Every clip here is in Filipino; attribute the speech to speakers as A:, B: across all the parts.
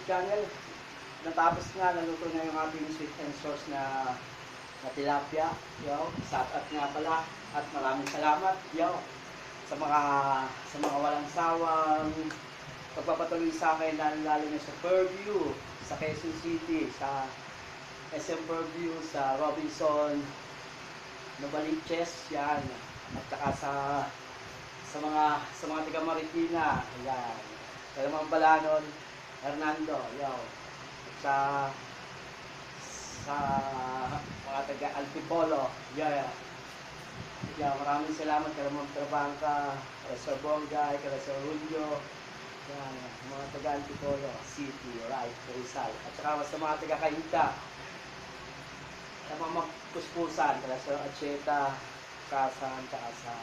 A: channel. Natapos nga, naluto na yung ating sweet and sauce na tilapia. Yo, shout out nga pala at maraming salamat yo sa mga walang sawang pagpapatuloy sa akin, lalo na sa Fairview, sa Quezon City, sa SM Fairview, sa Robinson, Novaliches, yan. At saka sa mga taga Marikina, yan. Sa mga Balanon, Hernando, yo. At sa mga taga Altipolo, yeah. Yeah, maraming salamat kay Ramon Trabangka, kay Sir Bongay, kay Sir Julio, yan, mga taga Antipolo City, right, Rizal. At saka sa mga taga Kainta, sa mga magpuspusan, kay Sir Acheta, Kasan, saka sa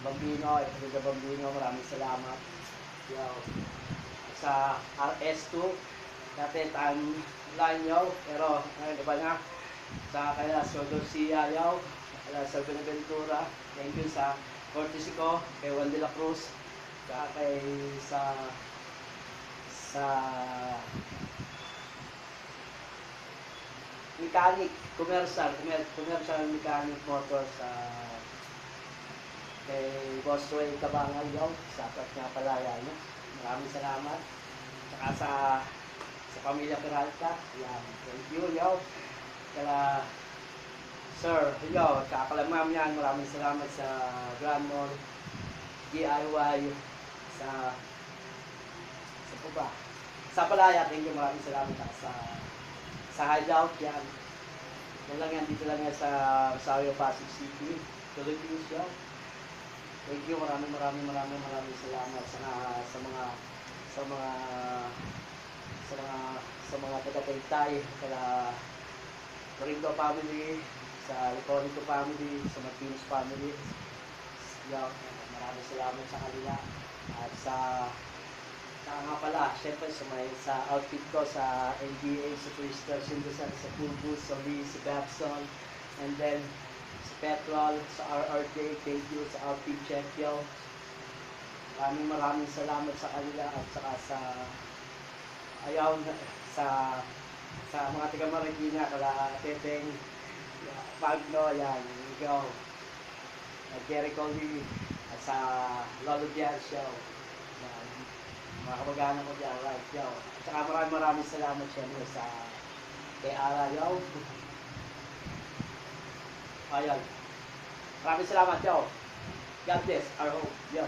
A: Bambino, sa Bambino, maraming salamat. Yo. Sa RS2, dati timeline yaw, pero ngayon iba na. Sa kaya Sir Garcia yaw, sa Benaventura, thank you sa courtesy ko, kay Juan de la Cruz, kay sa mechanic, commercial mechanic motor sa kay Boss Roy Cabangal yaw, sapat nga pala yan. Maraming salamat. Saka sa pamilya Peralta, yan, thank you yaw. Kaya Sir, yo, kakalamam yan, maraming salamat sa Grand Mall, DIY, sa Palaya, thank you, maraming salamat sa Hideout, yan. Yan lang yan, dito lang yan sa Rosario, Pasig City, Philippines, yo. Thank you, maraming salamat sa mga taga-Taytay, kaya Ringo family, sa Licorico family, sa Martinez family. Yo, maraming salamat sa kanila. At sa nga pala, syempre sa outfit ko sa NBA, sa Twister, Sindusan, sa Pulbus, sa Lee, sa Babson, and then sa Petrol, sa RRJ, thank you sa outfit check, yo. Maraming salamat sa kanila at saka sa mga taga Marikina, kala Teteng, Magno, yan, go. Jericho Lee, at sa Lolo Diaz Show. Yan, mga kamag-anak ko dyan, right, yo. At saka maraming salamat syempre sa kay Ara, yo. Ayan. Maraming salamat, yo. God bless our home, yo.